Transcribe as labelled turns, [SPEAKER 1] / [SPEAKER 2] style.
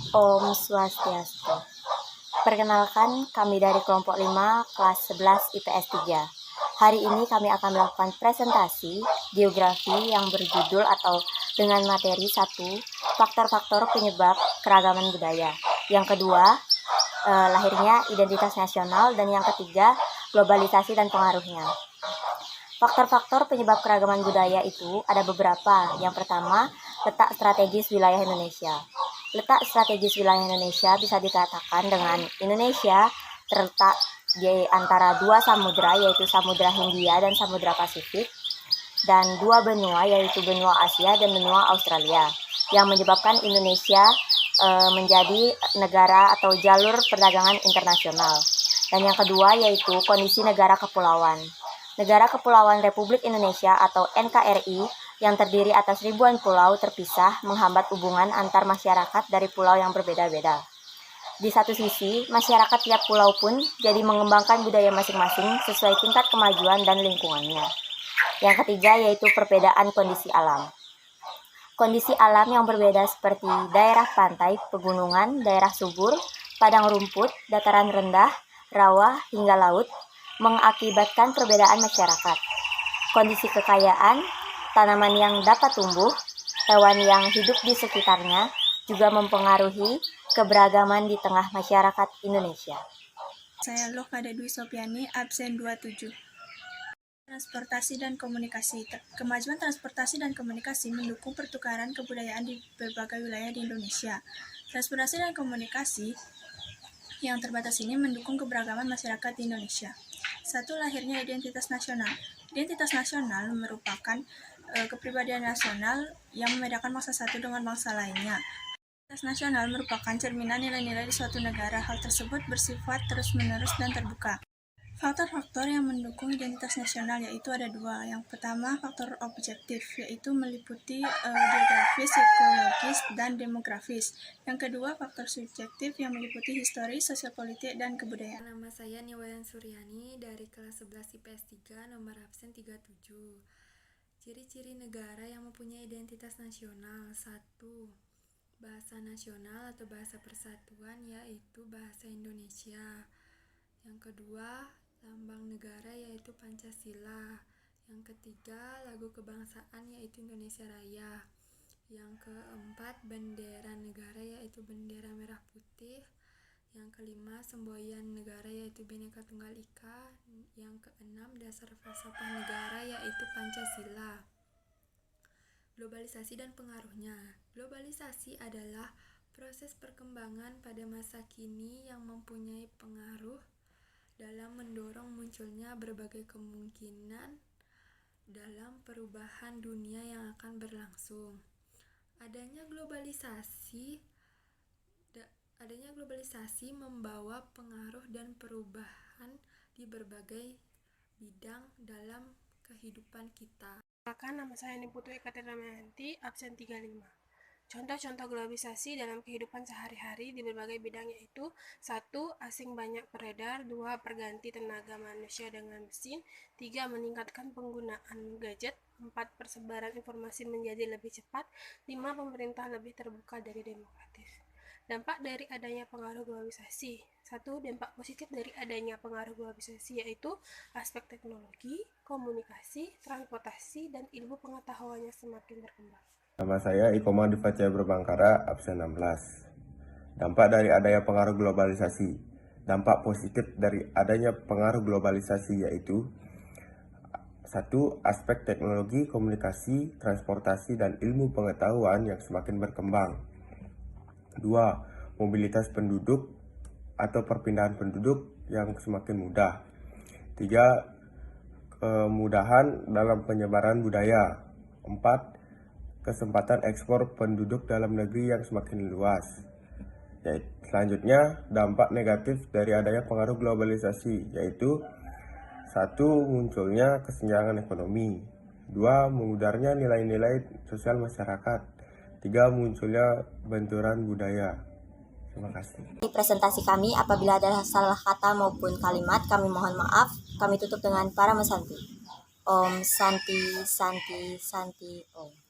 [SPEAKER 1] Om Swastiastu. Perkenalkan, kami dari kelompok 5 kelas 11 IPS 3. Hari ini kami akan melakukan presentasi geografi yang berjudul atau dengan materi 1, faktor-faktor penyebab keragaman budaya. Yang kedua, lahirnya identitas nasional, dan yang ketiga, globalisasi dan pengaruhnya. Faktor-faktor penyebab keragaman budaya itu ada beberapa. Yang pertama, letak strategis wilayah Indonesia. Letak strategis wilayah Indonesia bisa dikatakan dengan Indonesia terletak di antara dua samudra, yaitu Samudra Hindia dan Samudra Pasifik, dan dua benua, yaitu benua Asia dan benua Australia, yang menyebabkan Indonesia menjadi negara atau jalur perdagangan internasional. Dan yang kedua yaitu kondisi negara kepulauan. Negara Kepulauan Republik Indonesia atau NKRI yang terdiri atas ribuan pulau terpisah menghambat hubungan antar masyarakat dari pulau yang berbeda-beda. Di satu sisi, masyarakat tiap pulau pun jadi mengembangkan budaya masing-masing sesuai tingkat kemajuan dan lingkungannya. Yang ketiga yaitu perbedaan kondisi alam. Kondisi alam yang berbeda seperti daerah pantai, pegunungan, daerah subur, padang rumput, dataran rendah, rawa, hingga laut, mengakibatkan perbedaan masyarakat. Kondisi kekayaan, tanaman yang dapat tumbuh, hewan yang hidup di sekitarnya juga mempengaruhi keberagaman di tengah masyarakat Indonesia.
[SPEAKER 2] Saya Lokada Dwi Sopiani, absen 27. Transportasi dan komunikasi. Kemajuan transportasi dan komunikasi mendukung pertukaran kebudayaan di berbagai wilayah di Indonesia. Transportasi dan komunikasi yang terbatas ini mendukung keberagaman masyarakat di Indonesia. 1. Lahirnya identitas nasional. Identitas nasional merupakan kepribadian nasional yang membedakan bangsa satu dengan bangsa lainnya. Identitas nasional merupakan cerminan nilai-nilai di suatu negara. Hal tersebut bersifat terus-menerus dan terbuka. Faktor-faktor yang mendukung identitas nasional yaitu ada dua. Yang pertama, faktor objektif, yaitu meliputi geografis, psikologis, dan demografis. Yang kedua, faktor subjektif yang meliputi historis, sosial politik, dan kebudayaan.
[SPEAKER 3] Nama saya Niwayan Suryani dari kelas 11 IPS 3, nomor absen 37. Ciri-ciri negara yang mempunyai identitas nasional. 1. Bahasa nasional atau bahasa persatuan yaitu bahasa Indonesia. Yang kedua, lambang negara yaitu Pancasila. Yang ketiga, lagu kebangsaan yaitu Indonesia Raya. Yang keempat, bendera negara yaitu bendera merah putih. Yang kelima, semboyan negara yaitu Bhinneka Tunggal Ika. Yang keenam, dasar falsafah negara yaitu Pancasila. Globalisasi dan pengaruhnya. Globalisasi adalah proses perkembangan pada masa kini yang mempunyai pengaruh dalam mendorong munculnya berbagai kemungkinan dalam perubahan dunia yang akan berlangsung. Adanya globalisasi membawa pengaruh dan perubahan di berbagai bidang dalam kehidupan kita.
[SPEAKER 4] Nama saya Niputu Eka Damayanti, absen 35. Contoh-contoh globalisasi dalam kehidupan sehari-hari di berbagai bidang yaitu 1. Asing banyak beredar. 2. Perganti tenaga manusia dengan mesin. 3. Meningkatkan penggunaan gadget. 4. Persebaran informasi menjadi lebih cepat. 5. Pemerintah lebih terbuka dari demokratis. Dampak dari adanya pengaruh globalisasi. 1. Dampak positif dari adanya pengaruh globalisasi yaitu aspek teknologi, komunikasi, transportasi, dan ilmu pengetahuannya semakin berkembang.
[SPEAKER 5] Nama saya Iko Madifacaya Berbangkara, absen 16. Dampak dari adanya pengaruh globalisasi. Dampak positif dari adanya pengaruh globalisasi yaitu 1. Aspek teknologi, komunikasi, transportasi, dan ilmu pengetahuan yang semakin berkembang. 2. Mobilitas penduduk atau perpindahan penduduk yang semakin mudah. 3. Kemudahan dalam penyebaran budaya. 4. Kesempatan ekspor penduduk dalam negeri yang semakin luas. Selanjutnya, dampak negatif dari adanya pengaruh globalisasi yaitu 1. Munculnya kesenjangan ekonomi. 2. Memudarnya nilai-nilai sosial masyarakat. 3. Munculnya benturan budaya. Terima kasih.
[SPEAKER 1] Di presentasi kami, apabila ada salah kata maupun kalimat, kami mohon maaf. Kami tutup dengan para mesanti. Om Santi Santi Santi Om.